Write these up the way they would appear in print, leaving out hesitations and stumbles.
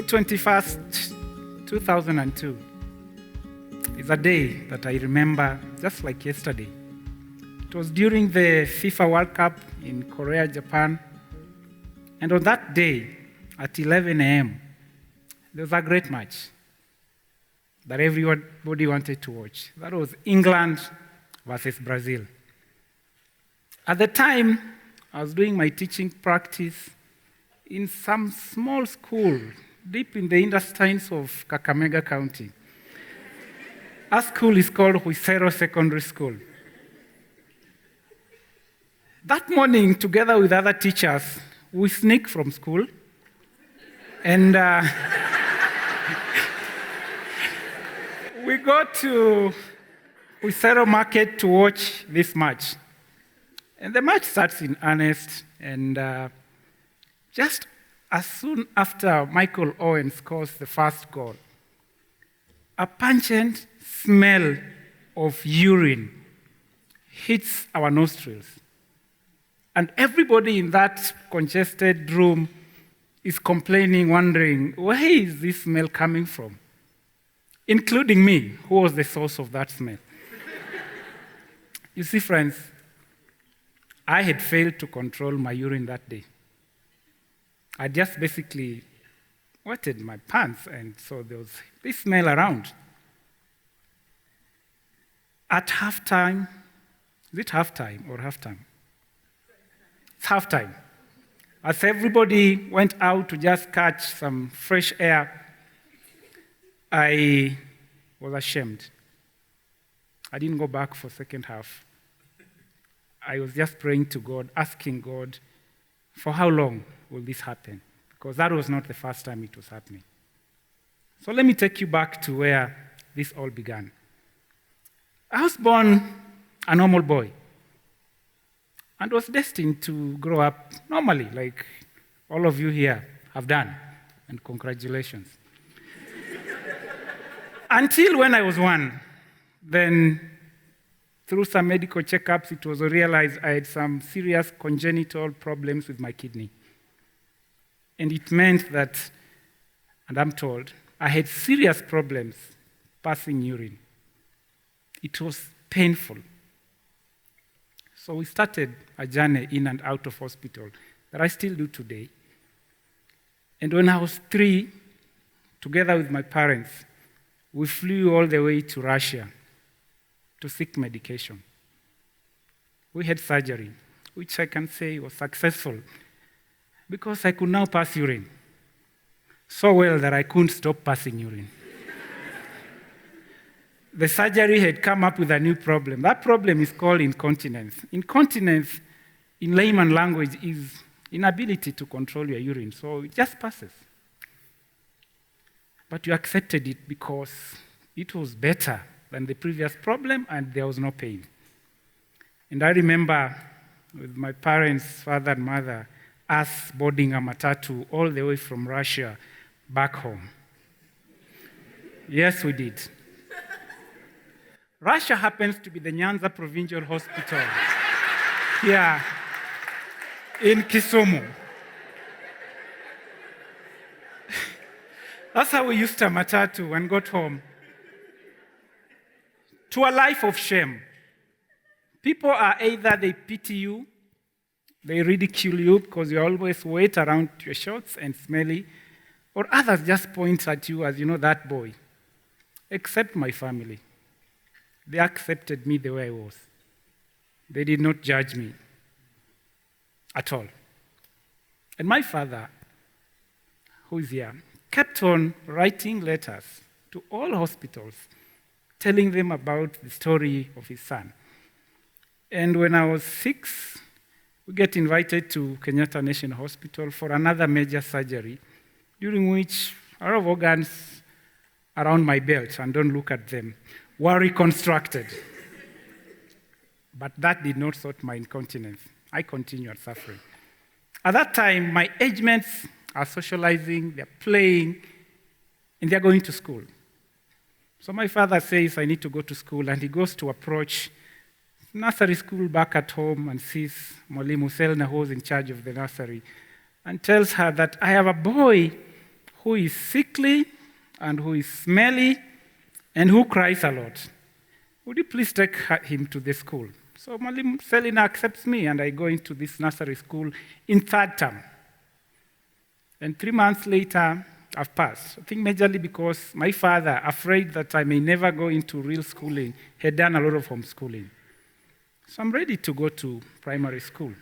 21st, 2002 is a day that I remember just like yesterday. It was during the FIFA World Cup in Korea, Japan. And on that day, at 11 a.m., there was a great match that everybody wanted to watch. That was England versus Brazil. At the time, I was doing my teaching practice in some small school deep in the intestines of Kakamega County. Our school is called Huisero Secondary School. That morning, together with other teachers, we sneak from school and we go to Huisero Market to watch this match. And the match starts in earnest, and just as soon after Michael Owen scores the first goal, a pungent smell of urine hits our nostrils. And everybody in that congested room is complaining, wondering, where is this smell coming from? Including me, who was the source of that smell. You see, friends, I had failed to control my urine that day. I just basically wetted my pants, and so there was this smell around. At halftime, is it halftime or halftime? It's halftime. As everybody went out to just catch some fresh air, I was ashamed. I didn't go back for second half. I was just praying to God, asking God, for how long will this happen? Because that was not the first time it was happening. So let me take you back to where this all began. I was born a normal boy and was destined to grow up normally, like all of you here have done, and congratulations. Until when I was one, then through some medical checkups, it was realized I had some serious congenital problems with my kidney. And it meant that, and I'm told, I had serious problems passing urine. It was painful. So we started a journey in and out of hospital that I still do today. And when I was 3, together with my parents, we flew all the way to Russia to seek medication. We had surgery, which I can say was successful because I could now pass urine so well that I couldn't stop passing urine. The surgery had come up with a new problem. That problem is called incontinence. Incontinence, in layman language, is inability to control your urine, so it just passes. But you accepted it because it was better than the previous problem, and there was no pain. And I remember with my parents, father and mother, us boarding a matatu all the way from Russia back home. Yes, we did. Russia happens to be the Nyanza Provincial Hospital here in Kisumu. That's how we used a matatu and got home. To a life of shame. People are either they pity you, they ridicule you because you always wait around your shorts and smelly, or others just point at you as, that boy. Except my family. They accepted me the way I was. They did not judge me at all. And my father, who is here, kept on writing letters to all hospitals, telling them about the story of his son. And when I was 6, we get invited to Kenyatta National Hospital for another major surgery, during which a lot of organs around my belt, and don't look at them, were reconstructed. But that did not sort my incontinence. I continued suffering. At that time, my age mates are socializing, they're playing, and they're going to school. So my father says, I need to go to school, and he goes to approach nursery school back at home and sees Mwalimu Selna, who was in charge of the nursery, and tells her that I have a boy who is sickly and who is smelly and who cries a lot. Would you please take him to the school? So Mwalimu Selina accepts me, and I go into this nursery school in third term. And 3 months later, I've passed. I think majorly because my father, afraid that I may never go into real schooling, had done a lot of homeschooling. So I'm ready to go to primary school.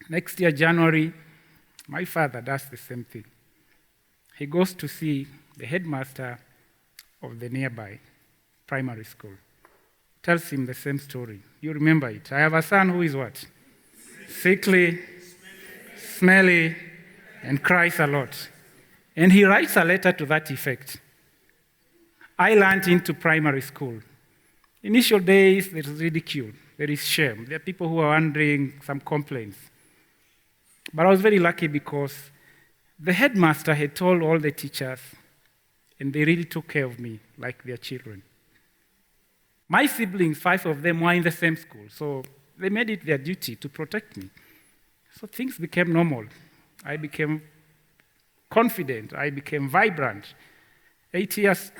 Next year, January, my father does the same thing. He goes to see the headmaster of the nearby primary school. Tells him the same story. You remember it. I have a son who is what? Sickly, smelly, and cries a lot. And he writes a letter to that effect. I learned into primary school. Initial days, there is ridicule, there is shame. There are people who are wondering, some complaints. But I was very lucky because the headmaster had told all the teachers, and they really took care of me like their children. My siblings, 5 of them, were in the same school, so they made it their duty to protect me. So things became normal. I became confident. I became vibrant. 8 years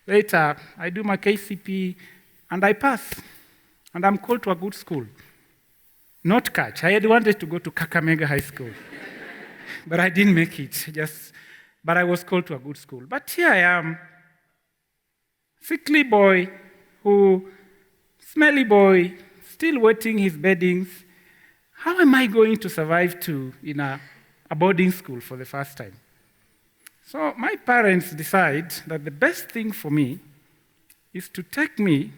later, I do my KCP, and I pass. And I'm called to a good school. Not Catch. I had wanted to go to Kakamega High School. But I didn't make it. But I was called to a good school. But here I am, sickly boy, smelly boy, still wetting his beddings. How am I going to survive in a boarding school for the first time? So my parents decide that the best thing for me is to take me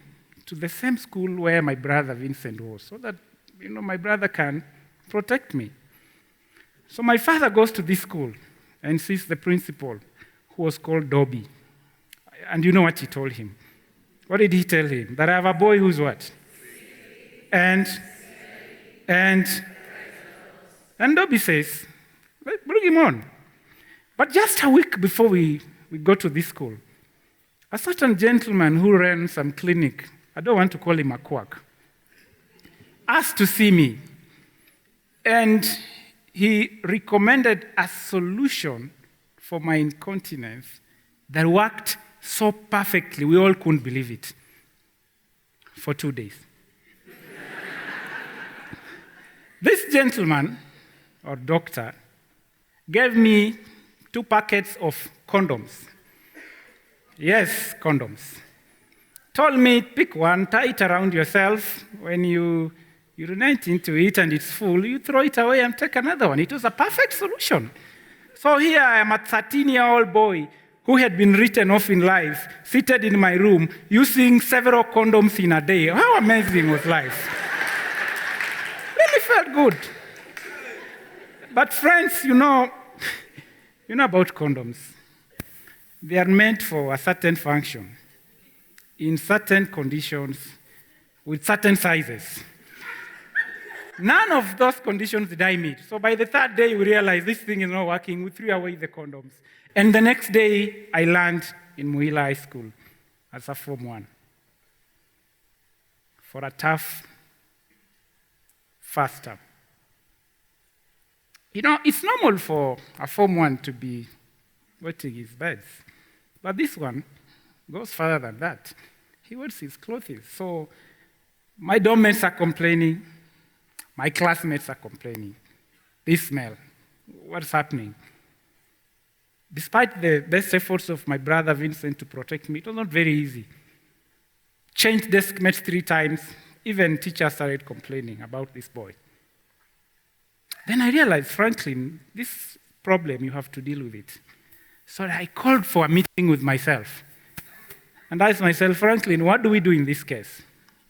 to the same school where my brother Vincent was, so that my brother can protect me. So my father goes to this school and sees the principal, who was called Dobby. And you know what he told him? What did he tell him? That I have a boy who's what? And Dobby says, bring him on. But just a week before we go to this school, a certain gentleman who ran some clinic, I don't want to call him a quack, asked to see me. And he recommended a solution for my incontinence that worked so perfectly, we all couldn't believe it, for 2 days. This gentleman, or doctor, gave me 2 packets of condoms. Yes, condoms. Told me, pick one, tie it around yourself. When you urinate into it and it's full, you throw it away and take another one. It was a perfect solution. So here I am, a 13-year-old boy who had been written off in life, seated in my room, using several condoms in a day. How amazing was life? Really felt good. But friends, you know about condoms. They are meant for a certain function, in certain conditions, with certain sizes. None of those conditions did I meet. So by the 3rd day, we realized this thing is not working. We threw away the condoms. And the next day, I learned in Muhila High School as a Form 1 for a tough first term. It's normal for a Form 1 to be wetting his beds. But this one goes further than that. He wets his clothes. So my dorm mates are complaining. My classmates are complaining. They smell. What's happening? Despite the best efforts of my brother Vincent to protect me, it was not very easy. Changed desk mates 3 times. Even teachers started complaining about this boy. Then I realized, Franklin, this problem, you have to deal with it. So I called for a meeting with myself. And I asked myself, Franklin, what do we do in this case?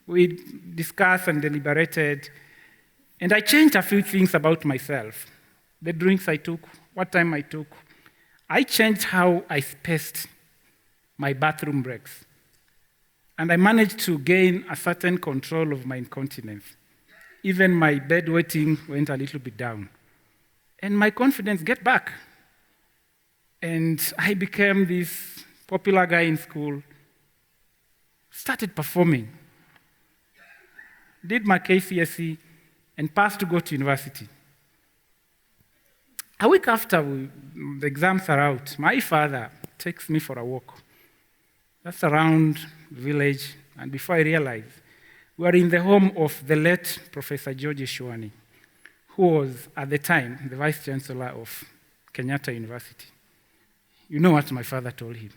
We discussed and deliberated. And I changed a few things about myself. The drinks I took, what time I took. I changed how I spaced my bathroom breaks. And I managed to gain a certain control of my incontinence. Even my bedwetting went a little bit down. And my confidence get back. And I became this popular guy in school. Started performing. Did my KCSE and passed to go to university. A week after the exams are out, my father takes me for a walk. That's around the village, and before I realize, we are in the home of the late Professor George Shwani, who was, at the time, the Vice Chancellor of Kenyatta University. You know what my father told him.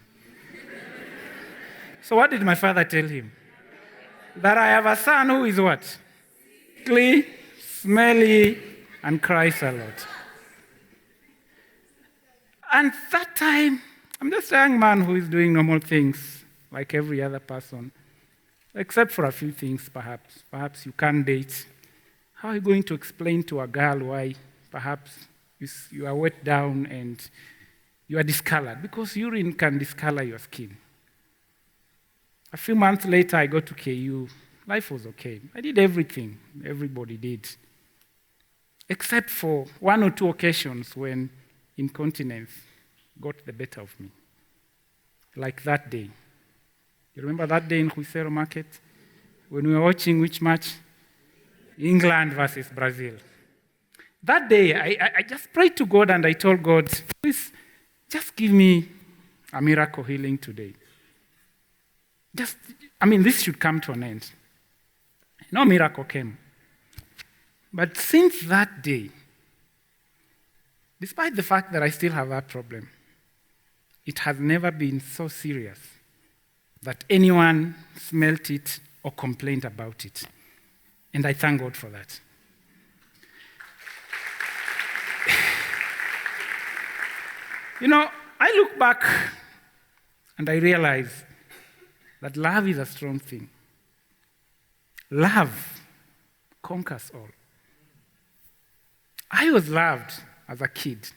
So what did my father tell him? That I have a son who is what? Sickly, smelly, and cries a lot. And that time, I'm just a young man who is doing normal things like every other person, except for a few things, perhaps. Perhaps you can't date. How are you going to explain to a girl why perhaps you are wet down and you are discolored? Because urine can discolor your skin. A few months later, I got to KU. Life was okay. I did everything everybody did, except for one or two occasions when incontinence got the better of me. Like that day. You remember that day in Huisero Market when we were watching which match? England versus Brazil. That day, I just prayed to God and I told God, please, just give me a miracle healing today. This should come to an end. No miracle came. But since that day, despite the fact that I still have that problem, it has never been so serious that anyone smelt it or complained about it. And I thank God for that. I look back and I realize that love is a strong thing. Love conquers all. I was loved as a kid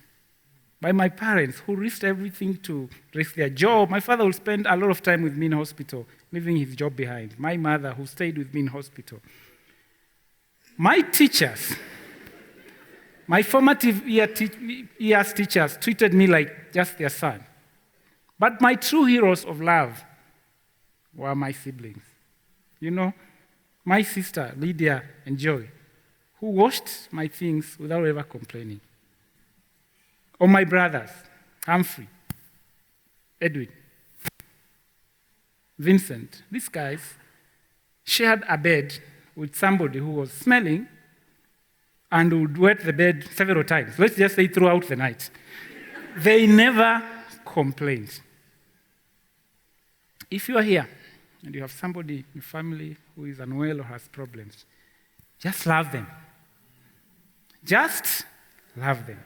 by my parents who risked everything to risk their job. My father would spend a lot of time with me in hospital, leaving his job behind. My mother who stayed with me in hospital. My teachers, my formative years teachers treated me like just their son. But my true heroes of love were my siblings. My sister, Lydia and Joy, who washed my things without ever complaining. Or my brothers, Humphrey, Edwin, Vincent. These guys shared a bed with somebody who was smelling and would wet the bed several times. Let's just say throughout the night. They never complained. If you are here and you have somebody in your family who is unwell or has problems, just love them. Just love them.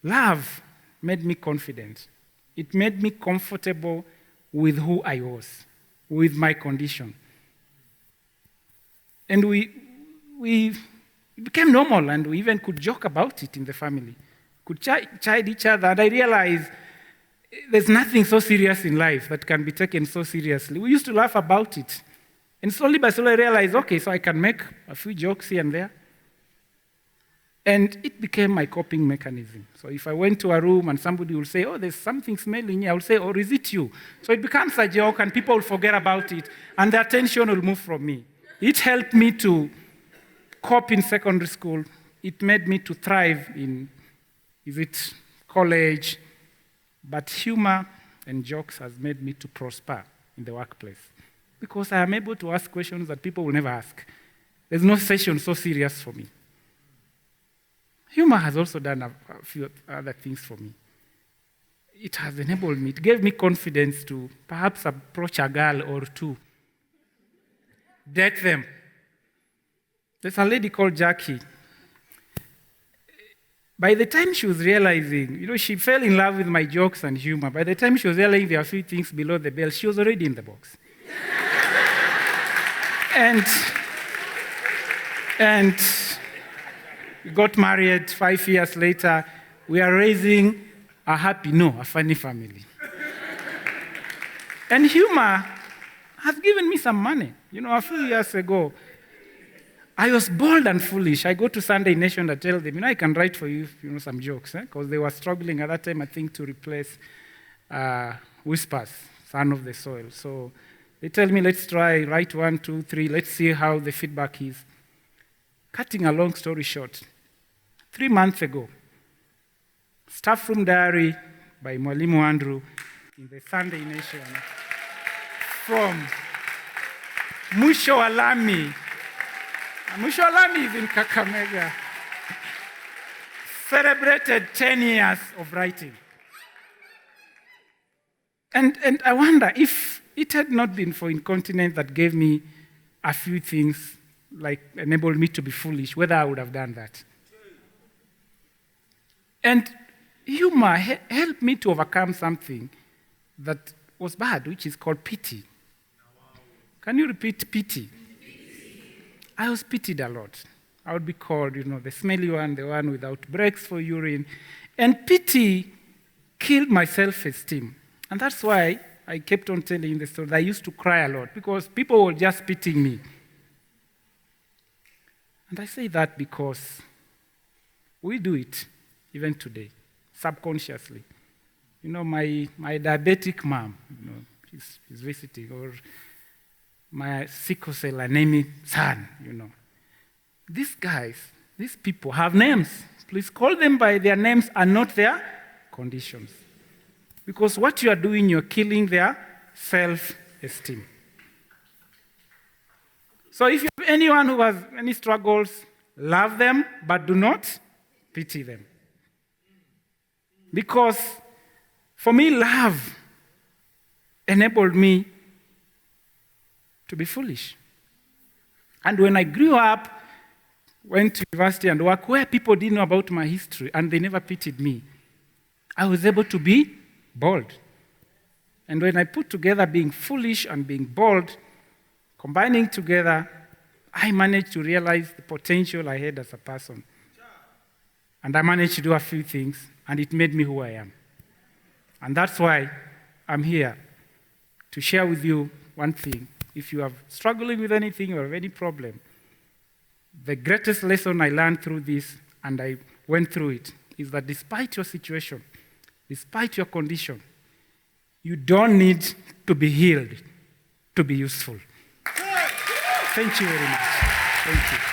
Love made me confident. It made me comfortable with who I was, with my condition. And we became normal, and we even could joke about it in the family. Could chide each other, and I realized there's nothing so serious in life that can be taken so seriously. We used to laugh about it. And slowly by slowly I realized, okay, so I can make a few jokes here and there. And it became my coping mechanism. So if I went to a room and somebody will say, oh, there's something smelling here, I will say, or is it you? So it becomes a joke and people will forget about it and the attention will move from me. It helped me to cope in secondary school. It made me to thrive in, college? But humor and jokes has made me to prosper in the workplace because I am able to ask questions that people will never ask. There's no session so serious for me. Humor has also done a few other things for me. It has enabled me, it gave me confidence to perhaps approach a girl or two, date them. There's a lady called Jackie. By the time she was realizing, she fell in love with my jokes and humor. By the time she was realizing there are a few things below the belt, she was already in the box. and we got married 5 years later. We are raising a funny family. And humor has given me some money. A few years ago, I was bold and foolish. I go to Sunday Nation and tell them, I can write for you, some jokes, because they were struggling at that time, I think, to replace Whispers, Son of the Soil. So they tell me, let's try, write 1, 2, 3, let's see how the feedback is. Cutting a long story short, 3 months ago. Staff Room Diary by Mwalimu Andrew in the Sunday Nation. From Mwisho wa Lami. Mwisho wa Lami is in Kakamega. Celebrated 10 years of writing. And I wonder if it had not been for incontinence that gave me a few things, like enabled me to be foolish, whether I would have done that. And humor helped me to overcome something that was bad, which is called pity. Can you repeat pity? I was pitied a lot. I would be called, the smelly one, the one without breaks for urine. And pity killed my self-esteem. And that's why I kept on telling the story. I used to cry a lot because people were just pitying me. And I say that because we do it even today, subconsciously. My diabetic mom, she's visiting, or my sickle cell anemic son, These guys, these people have names. Please call them by their names and not their conditions. Because what you are doing, you're killing their self-esteem. So if you have anyone who has any struggles, love them, but do not pity them. Because for me, love enabled me to be foolish. And when I grew up, went to university and work where people didn't know about my history and they never pitied me, I was able to be bold. And when I put together being foolish and being bold, combining together, I managed to realize the potential I had as a person. And I managed to do a few things, and it made me who I am. And that's why I'm here to share with you one thing. If you are struggling with anything or have any problem, the greatest lesson I learned through this, and I went through it, is that despite your situation, despite your condition, you don't need to be healed to be useful. Thank you very much. Thank you.